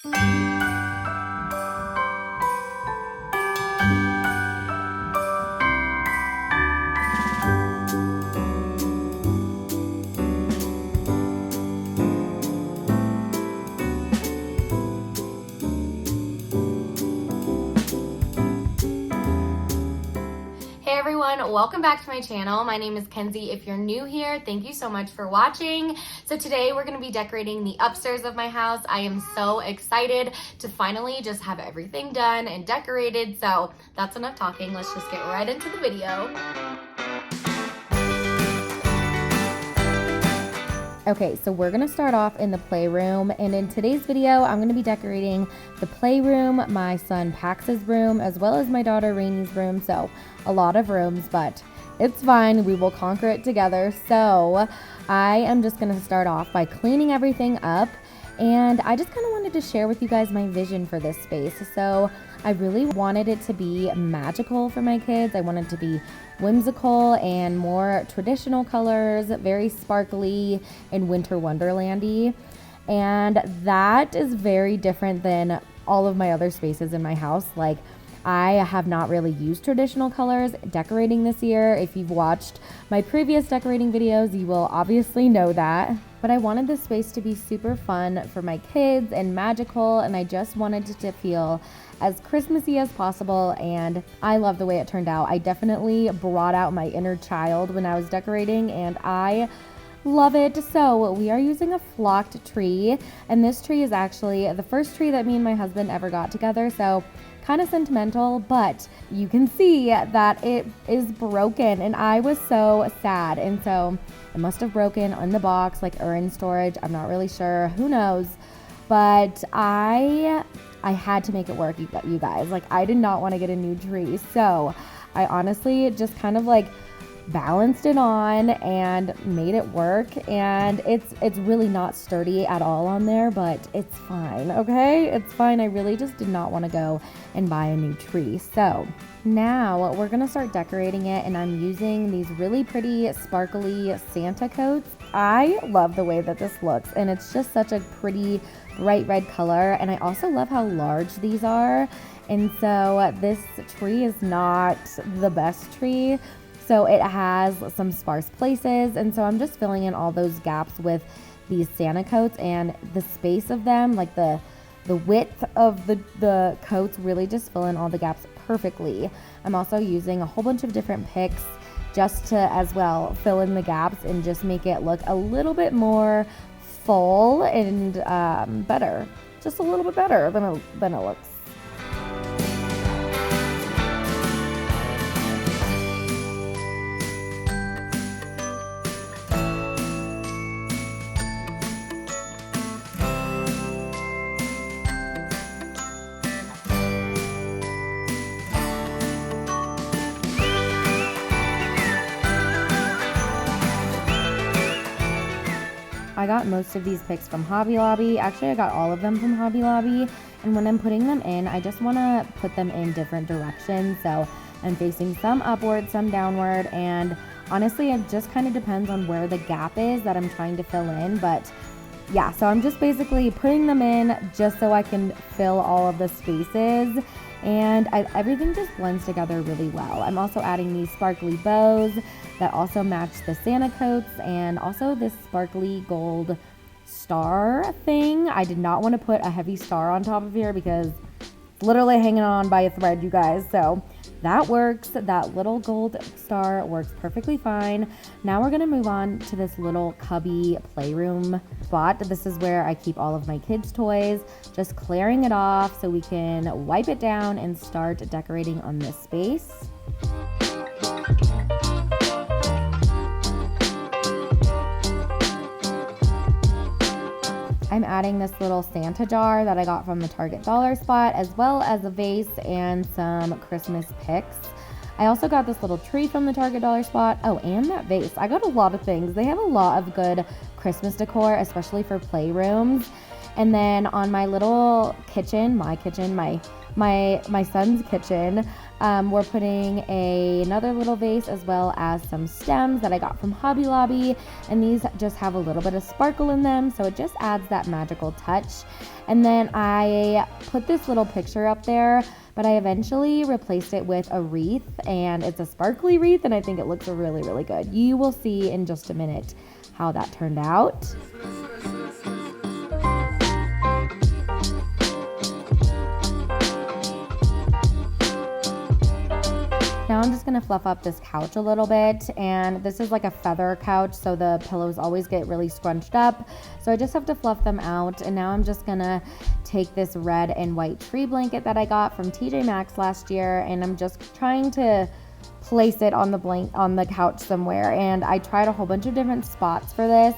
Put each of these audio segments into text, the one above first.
Hey everyone, welcome back to my channel. My name is Kenzie. If you're new here, thank you so much for watching. So today we're gonna be decorating the upstairs of my house. I am so excited to finally just have everything done and decorated. So that's enough talking. Let's just get right into the video. Okay, so we're gonna start off in the playroom, and in today's video, I'm gonna be decorating the playroom, my son Pax's room, as well as my daughter Rainey's room. So a lot of rooms, but it's fine. We will conquer it together. So I am just gonna start off by cleaning everything up, and I just kind of wanted to share with you guys my vision for this space. So I really wanted it to be magical for my kids. I wanted it to be whimsical and more traditional colors, very sparkly and winter wonderlandy. And that is very different than all of my other spaces in my house. Like, I have not really used traditional colors decorating this year. If you've watched my previous decorating videos, you will obviously know that. But I wanted this space to be super fun for my kids and magical, and I just wanted it to feel as Christmassy as possible, and I love the way it turned out. I definitely brought out my inner child when I was decorating, and I love it. So we are using a flocked tree, and this tree is actually the first tree that me and my husband ever got together, so kind of sentimental, but you can see that it is broken, and I was so sad. And so it must have broken in the box, like, or in storage. I'm not really sure, who knows, but I had to make it work, you guys. Like, I did not want to get a new tree, so I honestly just kind of like balanced it on and made it work. And it's really not sturdy at all on there, but it's fine. Okay, it's fine. I really just did not want to go and buy a new tree. So now we're gonna start decorating it, and I'm using these really pretty sparkly Santa coats. I love the way that this looks, and it's just such a pretty bright red color. And I also love how large these are. And so this tree is not the best tree, so it has some sparse places, and so I'm just filling in all those gaps with these Santa coats, and the space of them, like the width of the coats, really just fill in all the gaps perfectly. I'm also using a whole bunch of different picks just to as well fill in the gaps and just make it look a little bit more full and better, just a little bit better than it looks. I got most of these picks from Hobby Lobby. Actually, I got all of them from Hobby Lobby. And when I'm putting them in, I just want to put them in different directions. So I'm facing some upward, some downward. And honestly, it just kind of depends on where the gap is that I'm trying to fill in. But yeah, so I'm just basically putting them in just so I can fill all of the spaces. And everything just blends together really well. I'm also adding these sparkly bows that also match the Santa coats, and also this sparkly gold star thing. I did not want to put a heavy star on top of here because it's literally hanging on by a thread, you guys. So that works. That little gold star works perfectly fine. Now we're going to move on to this little cubby playroom spot. This is where I keep all of my kids' toys, just clearing it off so we can wipe it down and start decorating on this space. I'm adding this little Santa jar that I got from the Target dollar spot, as well as a vase and some Christmas picks. I also got this little tree from the Target dollar spot. Oh, and that vase. I got a lot of things. They have a lot of good Christmas decor, especially for playrooms. And then on my little kitchen, my son's kitchen, we're putting another little vase as well as some stems that I got from Hobby Lobby, and these just have a little bit of sparkle in them, so it just adds that magical touch. And then I put this little picture up there, but I eventually replaced it with a wreath, and it's a sparkly wreath, and I think it looks really, really good. You will see in just a minute how that turned out. Now I'm just gonna fluff up this couch a little bit, and this is like a feather couch, so the pillows always get really scrunched up. So I just have to fluff them out, and now I'm just gonna take this red and white tree blanket that I got from TJ Maxx last year, and I'm just trying to place it on the couch somewhere. And I tried a whole bunch of different spots for this.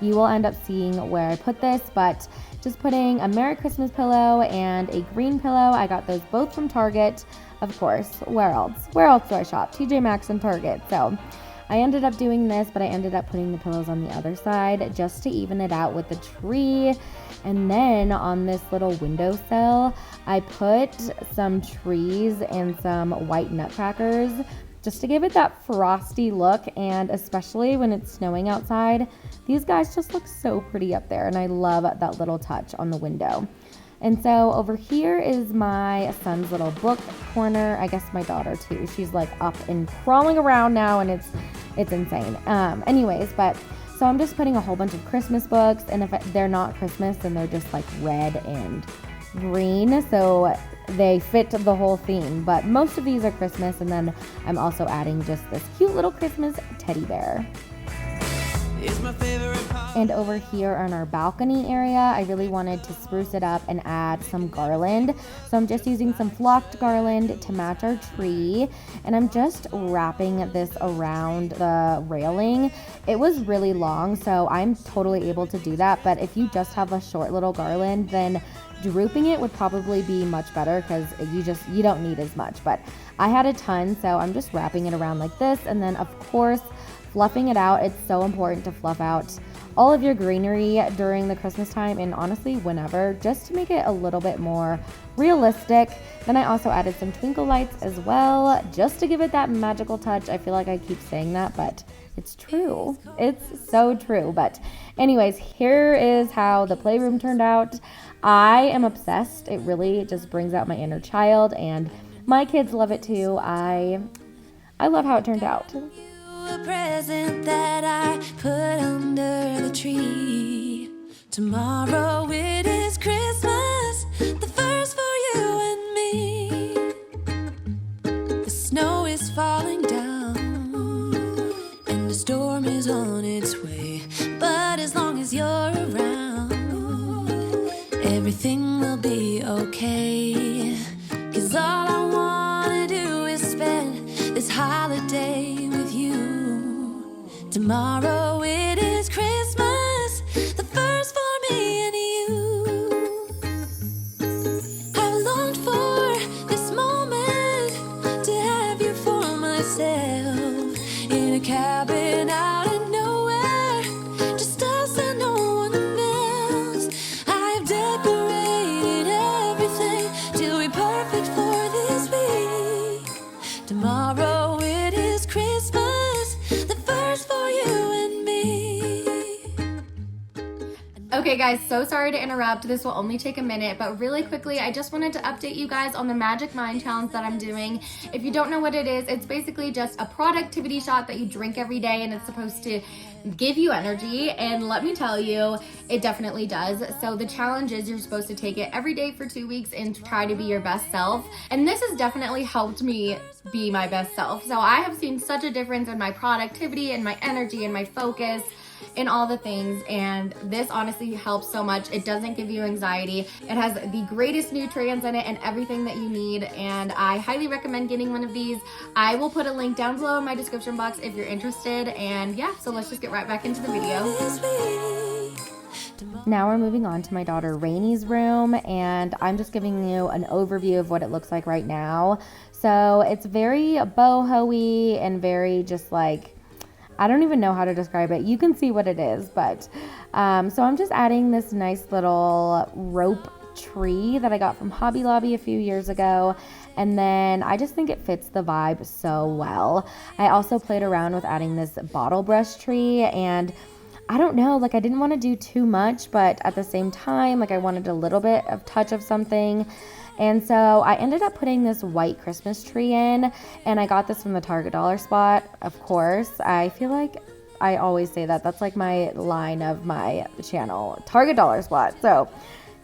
You will end up seeing where I put this, but just putting a Merry Christmas pillow and a green pillow. I got those both from Target. Of course, where else? Where else do I shop? TJ Maxx and Target. So I ended up doing this, but I ended up putting the pillows on the other side just to even it out with the tree. And then on this little windowsill, I put some trees and some white nutcrackers just to give it that frosty look. And especially when it's snowing outside, these guys just look so pretty up there. And I love that little touch on the window. And so over here is my son's little book corner. I guess my daughter too. She's like up and crawling around now, and it's insane. Anyways, but so I'm just putting a whole bunch of Christmas books, and if they're not Christmas, then they're just like red and green, so they fit the whole theme. But most of these are Christmas, and then I'm also adding just this cute little Christmas teddy bear. And over here on our balcony area, I really wanted to spruce it up and add some garland. So I'm just using some flocked garland to match our tree, and I'm just wrapping this around the railing. It was really long, so I'm totally able to do that. But if you just have a short little garland, then drooping it would probably be much better because you don't need as much. But I had a ton, so I'm just wrapping it around like this, and then of course fluffing it out. It's so important to fluff out all of your greenery during the Christmas time, and honestly whenever, just to make it a little bit more realistic. Then I also added some twinkle lights as well, just to give it that magical touch. I feel like I keep saying that, but it's true. It's so true. But anyways, here is how the playroom turned out. I am obsessed. It really just brings out my inner child, and my kids love it too. I love how it turned out. A present that I put under the tree. Tomorrow it is Christmas, the first for you and me. The snow is falling down and the storm is on its way. But as long as you're around, everything will be okay. 'Cause all I wanna do is spend this holiday with you. Tomorrow it is Christmas, the first for me and you. I've longed for this moment to have you for myself, in a cabin out in nowhere, just us and no one else. I've decorated everything till we're perfect for this week. Tomorrow it is Christmas, the first for you and me. Okay guys, so sorry to interrupt. This will only take a minute, but really quickly, I just wanted to update you guys on the Magic Mind Challenge that I'm doing. If you don't know what it is, it's basically just a productivity shot that you drink every day, and it's supposed to give you energy, and let me tell you, it definitely does. So the challenge is you're supposed to take it every day for 2 weeks and try to be your best self, and this has definitely helped me be my best self. So I have seen such a difference in my productivity and my energy and my focus in all the things, and this honestly helps so much. It doesn't give you anxiety. It has the greatest nutrients in it and everything that you need, and I highly recommend getting one of these. I will put a link down below in my description box if you're interested, and yeah, so let's just get right back into the video. Now we're moving on to my daughter Rainy's room, and I'm just giving you an overview of what it looks like right now. So it's very boho-y and very just like, I don't even know how to describe it. You can see what it is, but so I'm just adding this nice little rope tree that I got from Hobby Lobby a few years ago, and then I just think it fits the vibe so well. I also played around with adding this bottle brush tree, and I don't know, like I didn't want to do too much, but at the same time, like I wanted a little bit of touch of something. And so I ended up putting this white Christmas tree in, and I got this from the Target dollar spot, of course. I feel like I always say that. That's like my line of my channel, Target dollar spot. So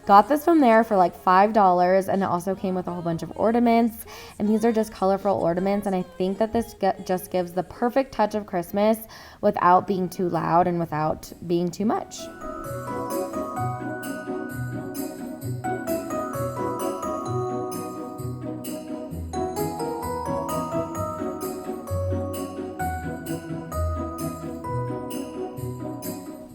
got this from there for like $5, and it also came with a whole bunch of ornaments, and these are just colorful ornaments, and I think that this just gives the perfect touch of Christmas without being too loud and without being too much.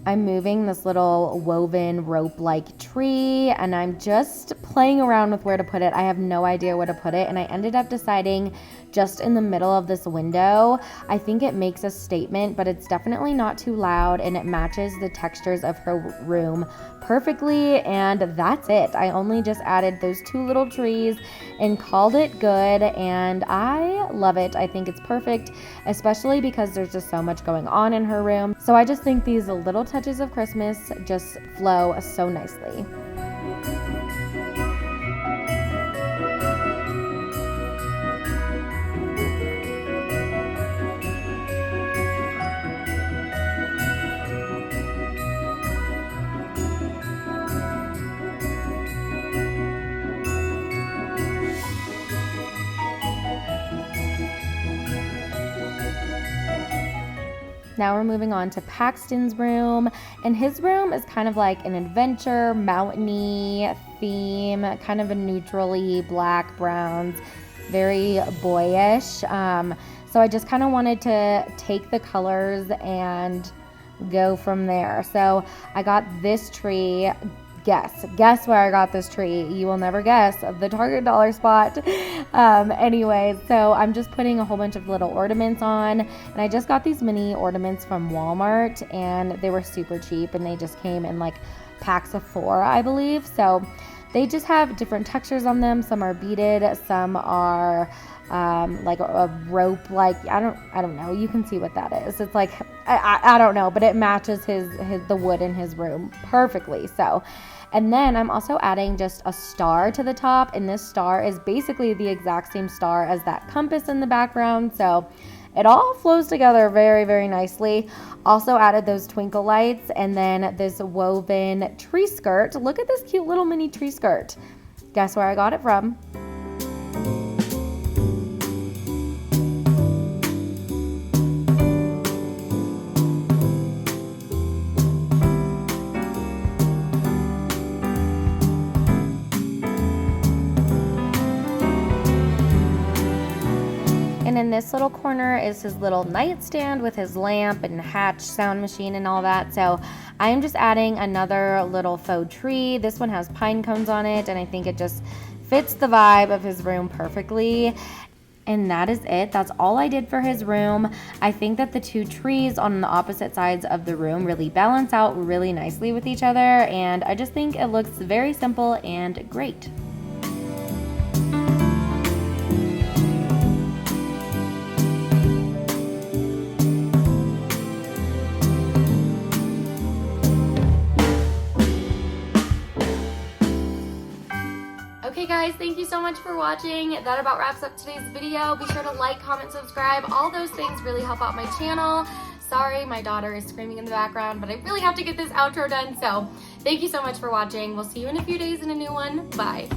I'm moving this little woven rope-like tree, and I'm just playing around with where to put it. I have no idea where to put it, and I ended up deciding just in the middle of this window. I think it makes a statement, but it's definitely not too loud, and it matches the textures of her room perfectly, and that's it. I only just added those 2 little trees and called it good, and I love it. I think it's perfect, especially because there's just so much going on in her room. So I just think these little touches of Christmas just flow so nicely. Now we're moving on to Paxton's room, and his room is kind of like an adventure, mountainy theme, kind of a neutrally black, browns, very boyish. So I just kind of wanted to take the colors and go from there. So I got this tree. Guess where I got this tree. You will never guess. The Target dollar spot. Anyway, so I'm just putting a whole bunch of little ornaments on, and I just got these mini ornaments from Walmart, and they were super cheap, and they just came in like packs of 4, I believe. So they just have different textures on them. Some are beaded, some are like a rope, like I don't know. You can see what that is. It's like I don't know, but it matches the wood in his room perfectly. So, and then I'm also adding just a star to the top, and this star is basically the exact same star as that compass in the background. So it all flows together very, very nicely. Also added those twinkle lights, and then this woven tree skirt. Look at this cute little mini tree skirt. Guess where I got it from? And in this little corner is his little nightstand with his lamp and hatch sound machine and all that. So I am just adding another little faux tree. This one has pine cones on it, and I think it just fits the vibe of his room perfectly. And that is it. That's all I did for his room. I think that the 2 trees on the opposite sides of the room really balance out really nicely with each other, and I just think it looks very simple and great. Okay guys, thank you so much for watching. That about wraps up today's video. Be sure to like, comment, subscribe. All those things really help out my channel. Sorry, my daughter is screaming in the background, but I really have to get this outro done. So thank you so much for watching. We'll see you in a few days in a new one. Bye.